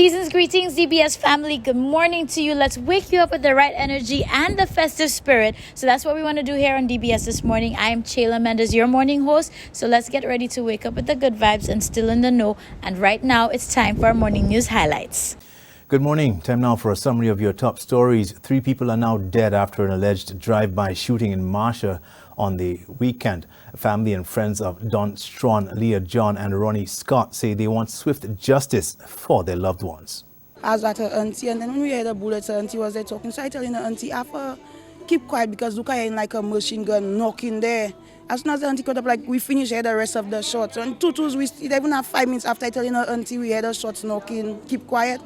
Season's greetings, DBS family. Good morning to you. Let's wake you up with the right energy and the festive spirit. So that's what we want to do here on DBS this morning. I am Chayla Mendes, your morning host. So let's get ready to wake up with the good vibes and still in the know. And right now, it's time for our morning news highlights. Good morning. Time now for a summary of your top stories. 3 people are now dead after an alleged drive-by shooting in Marcia on the weekend. Family and friends of Don Strawn, Leah John and Ronnie Scott say they want swift justice for their loved ones. I was at her auntie, and then when we heard the bullets, her auntie was there talking. So I telling her auntie, after keep quiet because look at like a machine gun knocking there. As soon as the auntie cut up, like we finished the rest of the shots. And tutus, we still even have 5 minutes after telling her auntie we heard the shots knocking, keep quiet.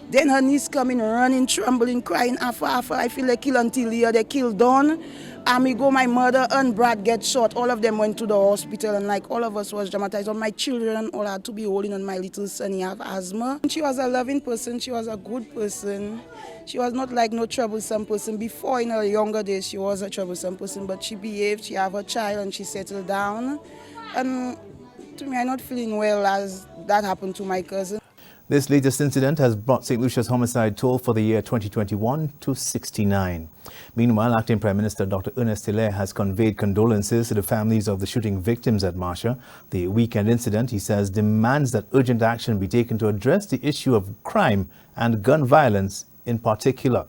Then her niece coming, running, trembling, crying. After I feel they kill Auntie Leah, they kill Dawn. We go, my mother and Brad get shot. All of them went to the hospital, and like all of us was dramatized. All my children all had to be holding on my little son. He have asthma. She was a loving person. She was a good person. She was not like no troublesome person. Before, in her younger days, she was a troublesome person, but she behaved. She have a child and she settled down. And to me, I'm not feeling well as that happened to my cousin. This latest incident has brought St. Lucia's homicide toll for the year 2021 to 69. Meanwhile, Acting Prime Minister Dr. Ernest Hilaire has conveyed condolences to the families of the shooting victims at Marcia. The weekend incident, he says, demands that urgent action be taken to address the issue of crime and gun violence in particular.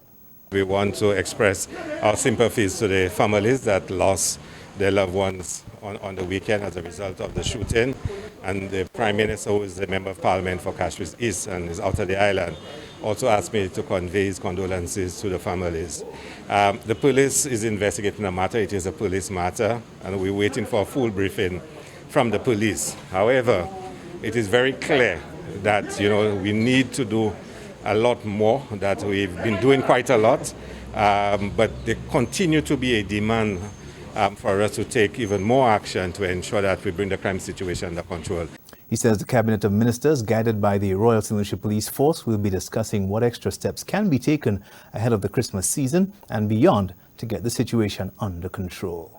We want to express our sympathies to the families that lost their loved ones on the weekend as a result of the shooting. And the Prime Minister, who is the Member of Parliament for Cashwis East and is out of the island, also asked me to convey his condolences to the families. The police is investigating the matter. It is a police matter, and we're waiting for a full briefing from the police. However, it is very clear that we need to do a lot more, that we've been doing quite a lot, but there continue to be a demand for us to take even more action to ensure that we bring the crime situation under control. He says the Cabinet of Ministers, guided by the Royal St. Lucia Police Force, will be discussing what extra steps can be taken ahead of the Christmas season and beyond to get the situation under control.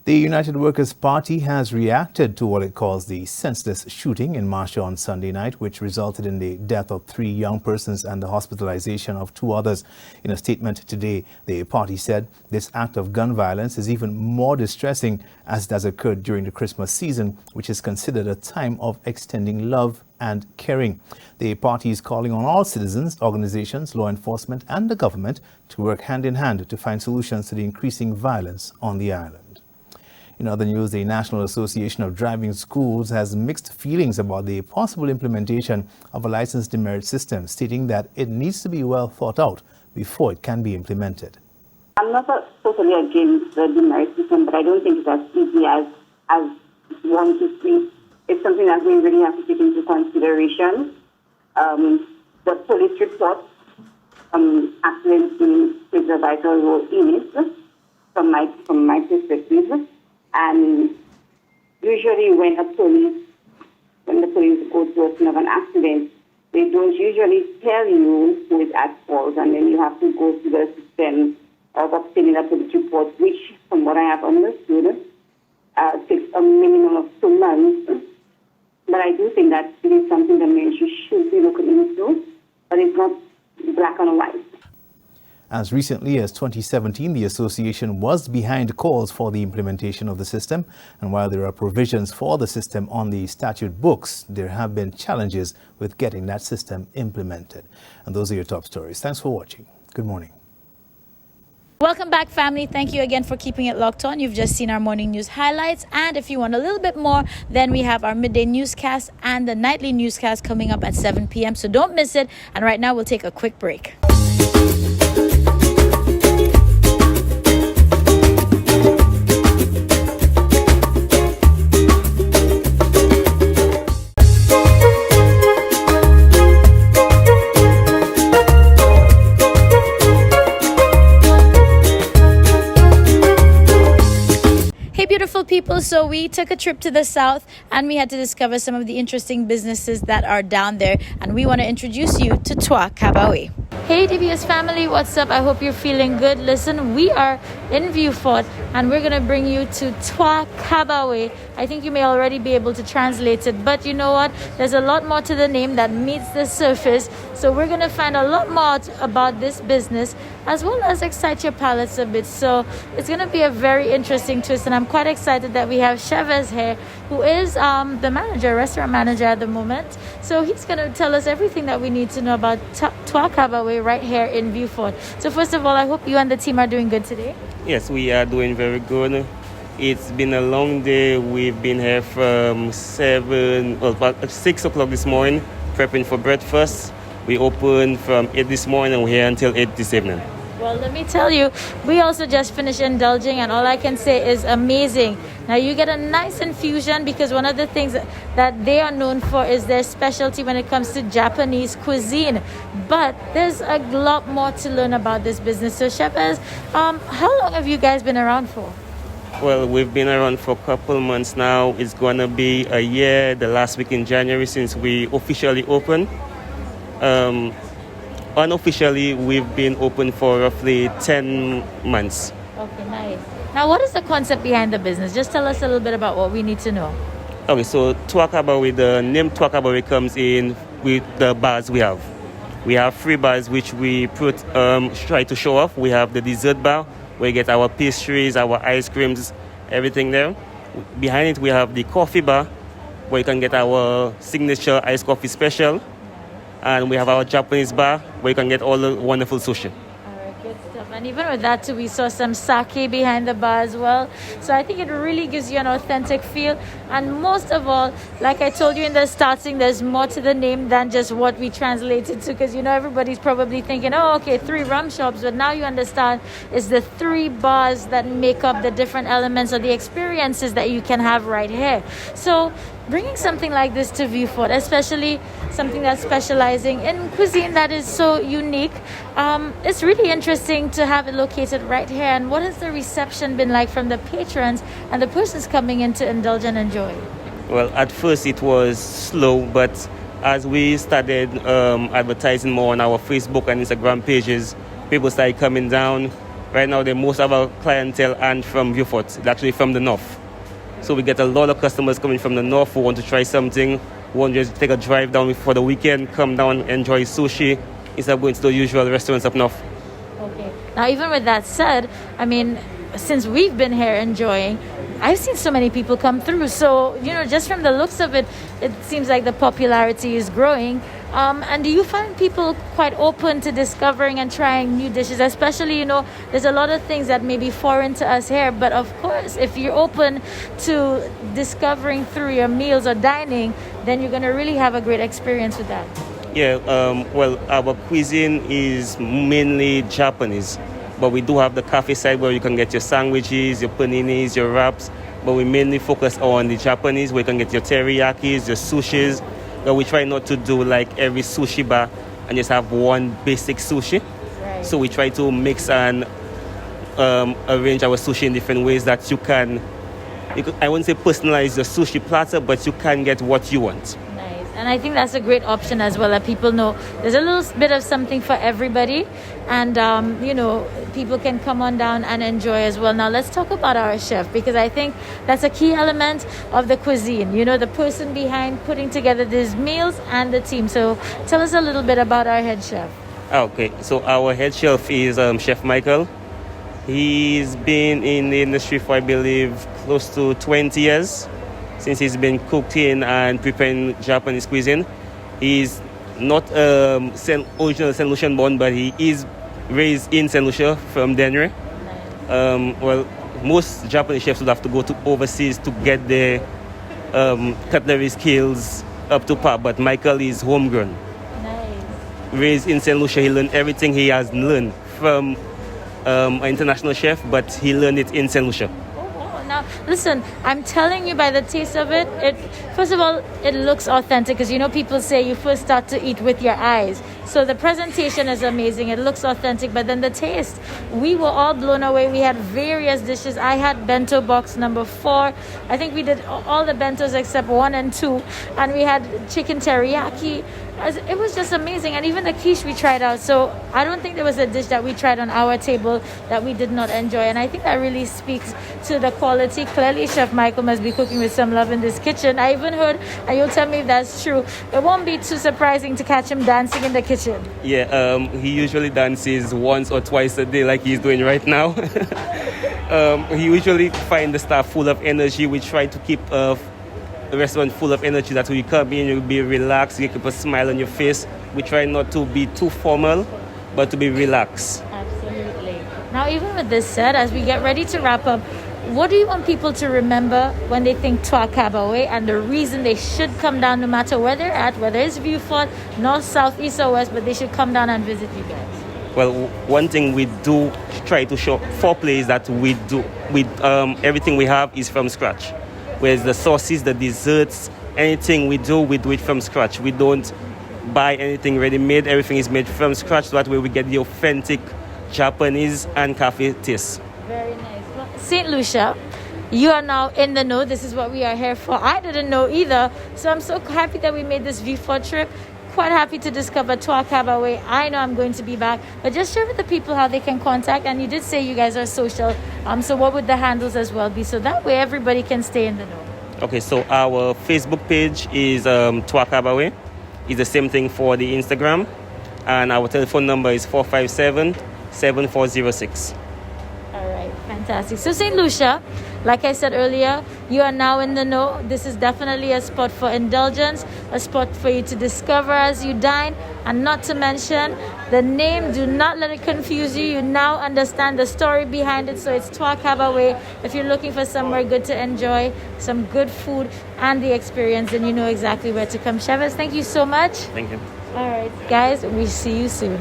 The United Workers' Party has reacted to what it calls the senseless shooting in Marcia on Sunday night, which resulted in the death of 3 young persons and the hospitalization of 2 others. In a statement today, the party said this act of gun violence is even more distressing as it has occurred during the Christmas season, which is considered a time of extending love and caring. The party is calling on all citizens, organizations, law enforcement and the government to work hand in hand to find solutions to the increasing violence on the island. In other news, the National Association of Driving Schools has mixed feelings about the possible implementation of a license demerit system, stating that it needs to be well thought out before it can be implemented. I'm not totally against the demerit system, but I don't think it's as easy as one to see. It's something that we really have to take into consideration. The police report accidents plays a vital role in it, from my perspective. And usually when the police go to a scene of an accident, they don't usually tell you who is at fault, and then you have to go through the system of obtaining a police report, which, from what I have understood, takes a minimum of 2 months. But I do think that it is something the ministry should be looking into, but it's not black and white. As recently as 2017, the association was behind calls for the implementation of the system. And while there are provisions for the system on the statute books, there have been challenges with getting that system implemented. And those are your top stories. Thanks for watching. Good morning. Welcome back, family. Thank you again for keeping it locked on. You've just seen our morning news highlights. And if you want a little bit more, then we have our midday newscast and the nightly newscast coming up at 7 p.m. So don't miss it. And right now, we'll take a quick break. Beautiful people, so we took a trip to the south and we had to discover some of the interesting businesses that are down there, and we want to introduce you to Twa Kabawe. Hey DBS family, what's up? I hope you're feeling good. Listen, we are in Vieux Fort, and we're going to bring you to Trois Cabaret. I think you may already be able to translate it, but you know what? There's a lot more to the name that meets the surface. So we're going to find a lot more about this business, as well as excite your palates a bit. So it's going to be a very interesting twist, and I'm quite excited that we have Chavez here, who is the manager, restaurant manager at the moment. So he's going to tell us everything that we need to know about Trois Cabaret right here in Vieux Fort. So first of all, I hope you and the team are doing good today. Yes, we are doing very good. It's been a long day. We've been here from 6 o'clock this morning, prepping for breakfast. We opened from 8 this morning and we're here until 8 this evening. Well, let me tell you, we also just finished indulging, and all I can say is amazing. Now, you get a nice infusion, because one of the things that they are known for is their specialty when it comes to Japanese cuisine. But there's a lot more to learn about this business. So, Chavez, how long have you guys been around for? Well, we've been around for a couple months now. It's going to be a year, the last week in January, since we officially opened. Unofficially, we've been open for roughly 10 months. Okay, nice. Now, what is the concept behind the business? Just tell us a little bit about what we need to know. Okay, so Trois Cabaret, the name Trois Cabaret comes in with the bars we have. We have 3 bars which we try to show off. We have the dessert bar, where you get our pastries, our ice creams, everything there. Behind it, we have the coffee bar, where you can get our signature iced coffee special. And we have our Japanese bar, where you can get all the wonderful sushi. All right, good stuff. And even with that too, we saw some sake behind the bar as well. So I think it really gives you an authentic feel. And most of all, like I told you in the starting, there's more to the name than just what we translated to. Because, you know, everybody's probably thinking, oh, okay, 3 rum shops. But now you understand it's the 3 bars that make up the different elements or the experiences that you can have right here. So bringing something like this to Vieux Fort, especially something that's specializing in cuisine that is so unique, it's really interesting to have it located right here. And what has the reception been like from the patrons and the persons coming in to indulge and enjoy? Well, at first it was slow, but as we started advertising more on our Facebook and Instagram pages, people started coming down. Right now, most of our clientele aren't from Vieux Fort, they're actually from the north. So we get a lot of customers coming from the north who want to try something, who want to just take a drive down for the weekend, come down, enjoy sushi, instead of going to the usual restaurants up north. Okay. Now, even with that said, I mean, since we've been here enjoying, I've seen so many people come through. So, you know, just from the looks of it, it seems like the popularity is growing. And do you find people quite open to discovering and trying new dishes? Especially, you know, there's a lot of things that may be foreign to us here. But of course, if you're open to discovering through your meals or dining, then you're going to really have a great experience with that. Yeah, well, our cuisine is mainly Japanese. But we do have the cafe side where you can get your sandwiches, your paninis, your wraps. But we mainly focus on the Japanese, where you can get your teriyakis, your sushis. But we try not to do like every sushi bar and just have one basic sushi. Right. So we try to mix and arrange our sushi in different ways that you can, I wouldn't say personalize your sushi platter, but you can get what you want. Nice. And I think that's a great option as well, that people know there's a little bit of something for everybody. And, you know, people can come on down and enjoy as well. Now, let's talk about our chef, because I think that's a key element of the cuisine. You know, the person behind putting together these meals and the team. So tell us a little bit about our head chef. Okay, so our head chef is Chef Michael. He's been in the industry for, I believe, close to 20 years since he's been cooking and preparing Japanese cuisine. He's not original St. Lucian born, but he is raised in St. Lucia from Denver. Well, most Japanese chefs would have to go to overseas to get their cutlery skills up to par, but Michael is homegrown. Nice. Raised in St. Lucia, he learned everything he has learned from an international chef, but he learned it in St. Lucia. Now, listen, I'm telling you, by the taste of it, first of all, it looks authentic, because, you know, people say you first start to eat with your eyes. So the presentation is amazing. It looks authentic, but then the taste, we were all blown away. We had various dishes. I had bento box number 4. I think we did all the bentos except 1 and 2. And we had chicken teriyaki. it was just amazing. And even the quiche we tried out. So I don't think there was a dish that we tried on our table that we did not enjoy. And I think that really speaks to the quality. Clearly, Chef Michael must be cooking with some love in this kitchen. I even heard, and you'll tell me if that's true, it won't be too surprising to catch him dancing in the kitchen. Yeah, he usually dances once or twice a day like he's doing right now. He usually find the staff full of energy. We try to keep the restaurant full of energy, that when you come in, you'll be relaxed, you keep a smile on your face. We try not to be too formal, but to be relaxed. Absolutely. Now, even with this said, as we get ready to wrap up, what do you want people to remember when they think Trois Cabaret, and the reason they should come down no matter where they're at, whether it's Vieux Fort, north, south, east, or west, but they should come down and visit you guys? Well, one thing we do try to show foreplay is that we do everything we have is from scratch. Whereas the sauces, the desserts, anything we do it from scratch. We don't buy anything ready-made. Everything is made from scratch. So that way we get the authentic Japanese and cafe taste. Very nice. Well, St. Lucia, you are now in the know. This is what we are here for. I didn't know either. So I'm so happy that we made this Vieux Fort trip. Quite happy to discover Trois Cabaret. I know I'm going to be back. But just share with the people how they can contact. And you did say you guys are social. So what would the handles as well be? So that way everybody can stay in the know. Okay, so our Facebook page is Trois Cabaret. It's the same thing for the Instagram. And our telephone number is 457-7406. All right, fantastic. So St. Lucia, like I said earlier, you are now in the know. This is definitely a spot for indulgence, a spot for you to discover as you dine, and not to mention the name. Do not let it confuse you. You now understand the story behind it. So it's Trois Cabaret. If you're looking for somewhere good to enjoy some good food and the experience, then you know exactly where to come. Chavez, thank you so much. Thank you. All right, guys, we see you soon.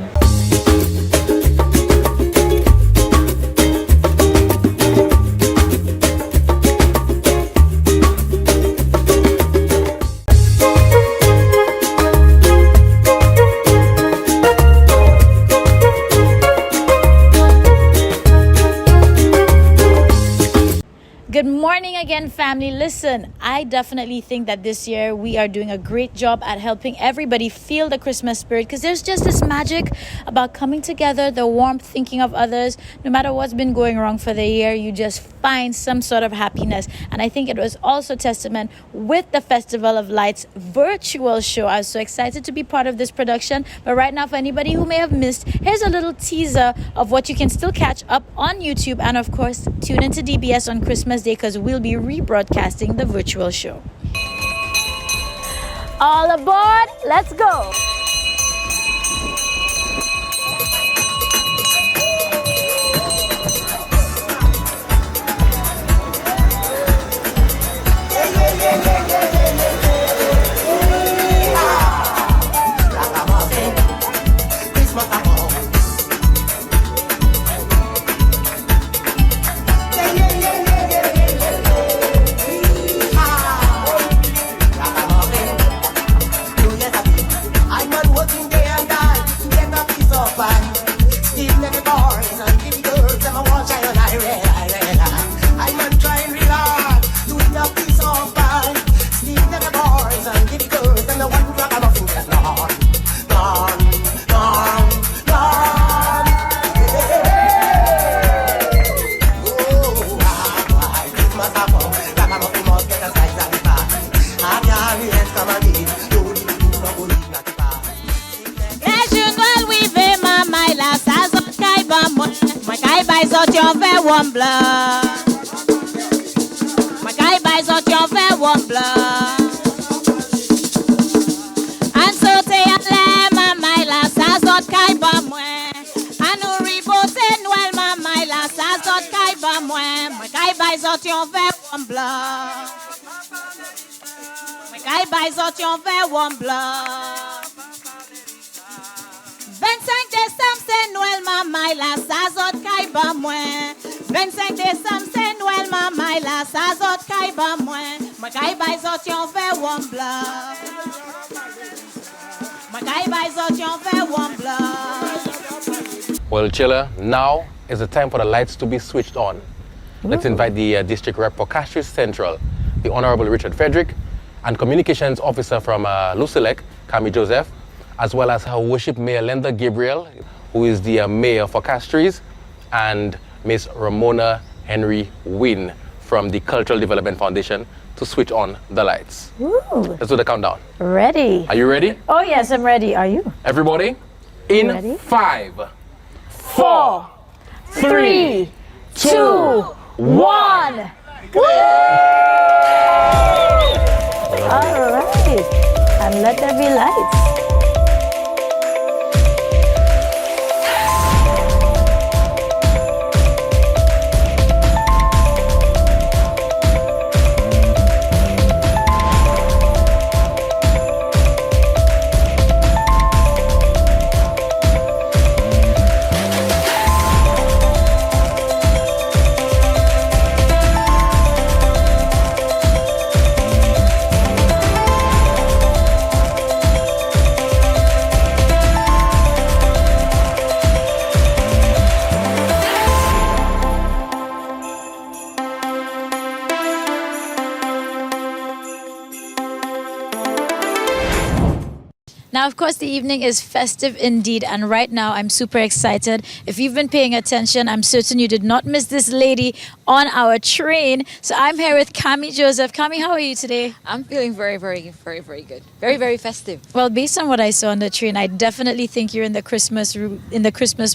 Good morning again, family. Listen, I definitely think that this year we are doing a great job at helping everybody feel the Christmas spirit, because there's just this magic about coming together, the warmth, thinking of others. No matter what's been going wrong for the year, you just find some sort of happiness. And I think it was also testament with the Festival of Lights virtual show. I was so excited to be part of this production. But right now, for anybody who may have missed, here's a little teaser of what you can still catch up on YouTube. And of course, tune into DBS on Christmas Day, because we'll be rebroadcasting the virtual show. All aboard, let's go. One blood. Makai buys out your fair one blood. And so te ale mamai la sazot kai ba mwen. Anu ribote noel mamai la sazot kai ba mwen. Makai buys out your fair one blood. Makai buys out your fair one blood. 25 décembre c'est Noël mamai la sazot kai ba mwen. 25 décembre c'est Noël mamai la sazot kai ba mwen. Makai bay zot yon fe one blood. Makai bay zot yon fe one blood. Well, Chilla, now is the time for the lights to be switched on. Let's invite the district rep for Castries Central, the Honorable Richard Frederick, and communications officer from Lucilec, Cami Joseph, as well as Her Worship Mayor Linda Gabriel, who is the mayor for Castries, and Miss Ramona Henry Wynn from the Cultural Development Foundation to switch on the lights. Ooh. Let's do the countdown. Ready. Are you ready? Oh, yes, I'm ready. Are you? Everybody, in Ready? 5, 4, 3, 2, 1. All right. And let there be lights. Now, of course, the evening is festive indeed, and right now I'm super excited. If you've been paying attention, I'm certain you did not miss this lady on our train. So I'm here with Cami Joseph. Cami, how are you today? I'm feeling very, very good. Very, very festive. Well, based on what I saw on the train, I definitely think you're in the Christmas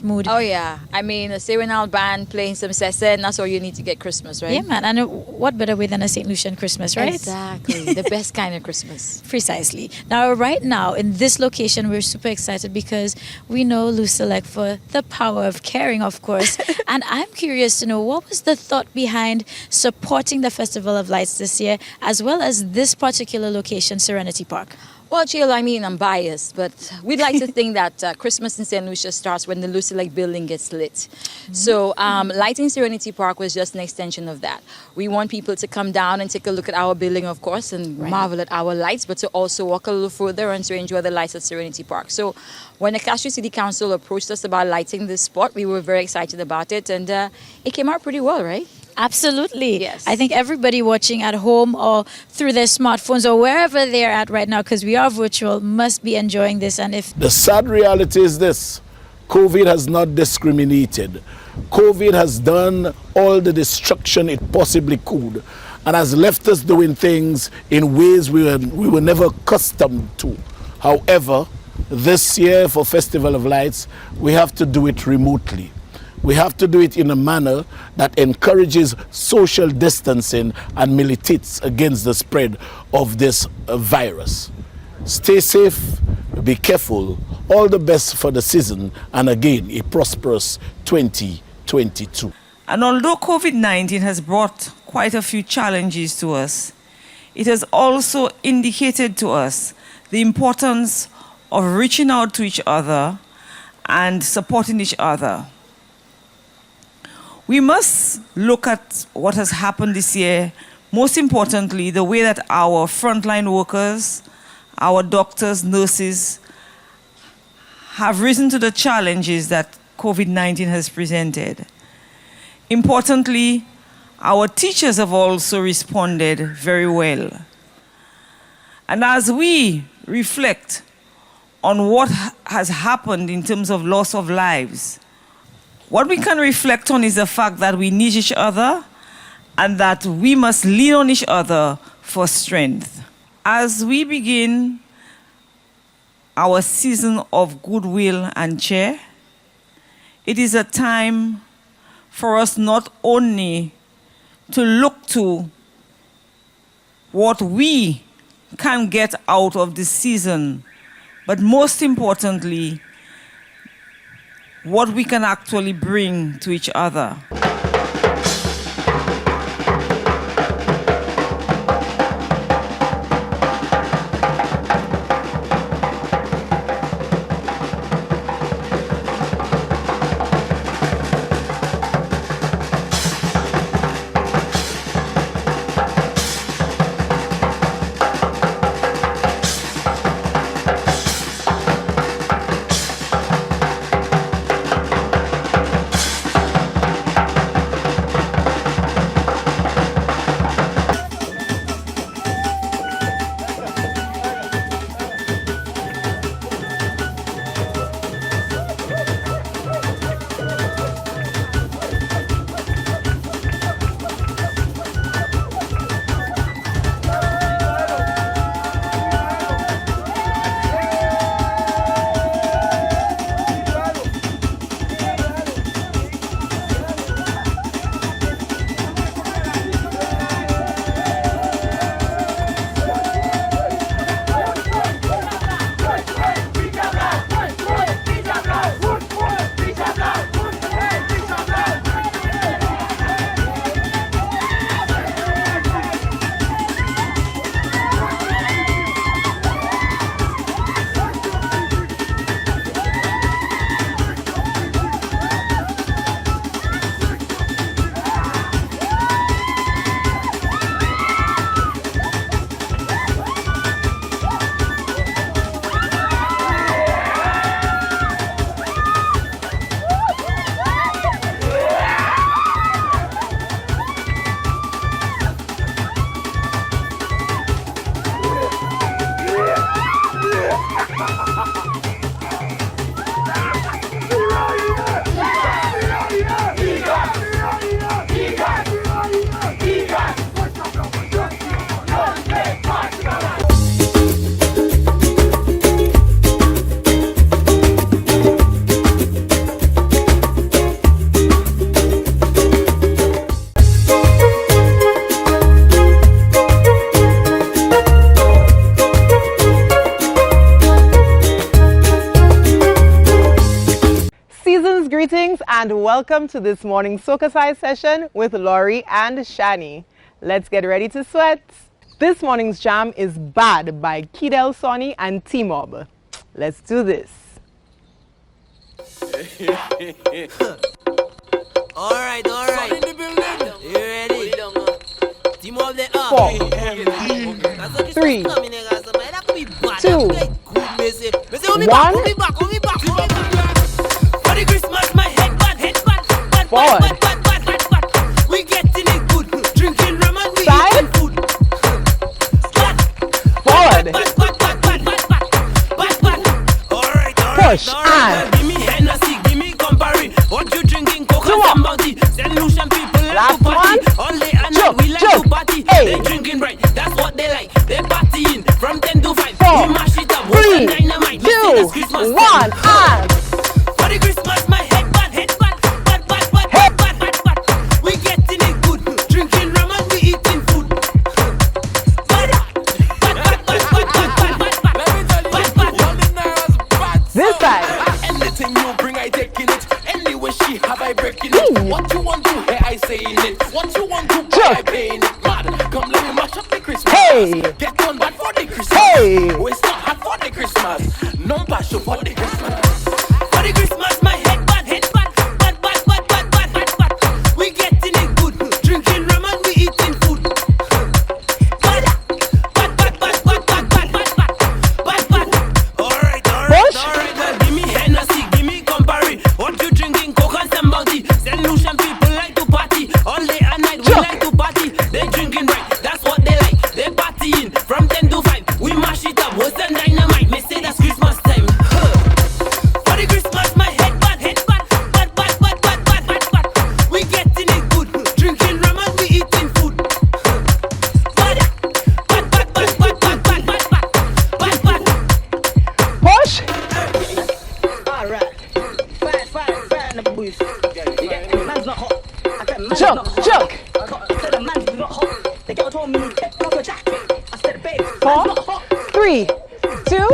mood. Oh yeah, I mean, a Serenal band playing some Sesen, that's all you need to get Christmas, right? Yeah, man. And what better way than a St. Lucian Christmas, right? Exactly, the best kind of Christmas. Precisely. Now, right now, in this location, we're super excited because we know Lou Select for the power of caring, of course. And I'm curious to know, what was the thought behind supporting the Festival of Lights this year, as well as this particular location, Serenity Park? Well, Jill, I mean, I'm biased, but we'd like to think that Christmas in St. Lucia starts when the Lou Select building gets lit. So lighting Serenity Park was just an extension of that. We want people to come down and take a look at our building, of course, and marvel at our lights, but to also walk a little further and to enjoy the lights at Serenity Park. So when the Castries City Council approached us about lighting this spot, we were very excited about it, and it came out pretty well, right? Absolutely. Yes. I think everybody watching at home or through their smartphones or wherever they're at right now, because we are virtual, must be enjoying this. And if the sad reality is this: COVID has not discriminated. COVID has done all the destruction it possibly could and has left us doing things in ways we were never accustomed to. However, this year for Festival of Lights, we have to do it remotely. We have to do it in a manner that encourages social distancing and militates against the spread of this virus. Stay safe, be careful, all the best for the season, and again, a prosperous 2022. And although COVID-19 has brought quite a few challenges to us, it has also indicated to us the importance of reaching out to each other and supporting each other. We must look at what has happened this year, most importantly, the way that our frontline workers, our doctors, nurses, have risen to the challenges that COVID-19 has presented. Importantly, our teachers have also responded very well. And as we reflect on what has happened in terms of loss of lives, what we can reflect on is the fact that we need each other and that we must lean on each other for strength. As we begin our season of goodwill and cheer, it is a time for us not only to look to what we can get out of this season, but most importantly, what we can actually bring to each other. and welcome to this morning's Soca Size session with Laurie and Shani. Let's get ready to sweat. This morning's jam is Bad by Kidel Sonny and T-Mob. Let's do this. All right. In the building. You ready? T-Mob the 4, 3, 2, 1. For the Christmas, my head bad. Forward. We getting it good. Drinking rum and we Side. eating food. Forward. Push and Give me Hennessy, give me Campari. What you drinking? Coca and Bounty. St. Lucian people like Last to party. one. All day and night we like to party. Hey. They drinking right, that's what they like. They partying from 10 to 5. 4, We mash it up. 3, Dynamite. 2, 1, and For the Christmas, my head bad. We getting it good. Drinking rum and we eating food. this side. Anything you bring, I taking it. Anyway, she have I breaking it. What you want to hear, I saying it. What you want to buy, I paying it. Mad, come let me mash up the Christmas. Hey. Get on bad for the Christmas. Hey. We start hot for the Christmas. No passion for the Christmas. For the Christmas, my head bad. We getting it good. Drinking rum and we eating food. Alright, well, give me Hennessy, give me Campari. What you drinking? Coca and Bounty. St. Lucian people like to party. All day and night we like to party. They drinking right, that's what they like. They partying from 10 to 5. We mash it up, what's the dynamite? Me say that's Christmas time. For the Christmas, my head bad. We getting it good. Drinking rum and we eating food. Push. Jump. 4, 3, 2.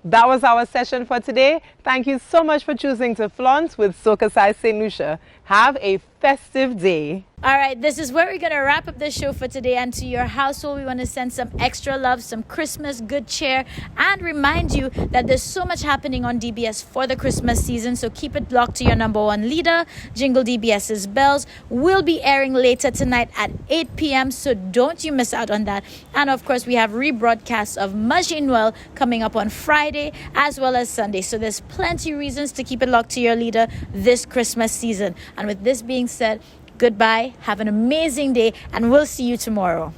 That was our session for today. Thank you so much for choosing to flaunt with Soca Size St. Lucia. Have a festive day. All right, this is where we're going to wrap up the show for today. And to your household, we want to send some extra love, some Christmas good cheer, and remind you that there's so much happening on DBS for the Christmas season. So keep it locked to your number one leader, Jingle DBS's Bells. Will be airing later tonight at 8 p.m. So don't you miss out on that. And of course, we have rebroadcasts of Majin Well coming up on Friday as well as Sunday. So there's plenty of reasons to keep it locked to your leader this Christmas season. And with this being said, goodbye, have an amazing day, and we'll see you tomorrow.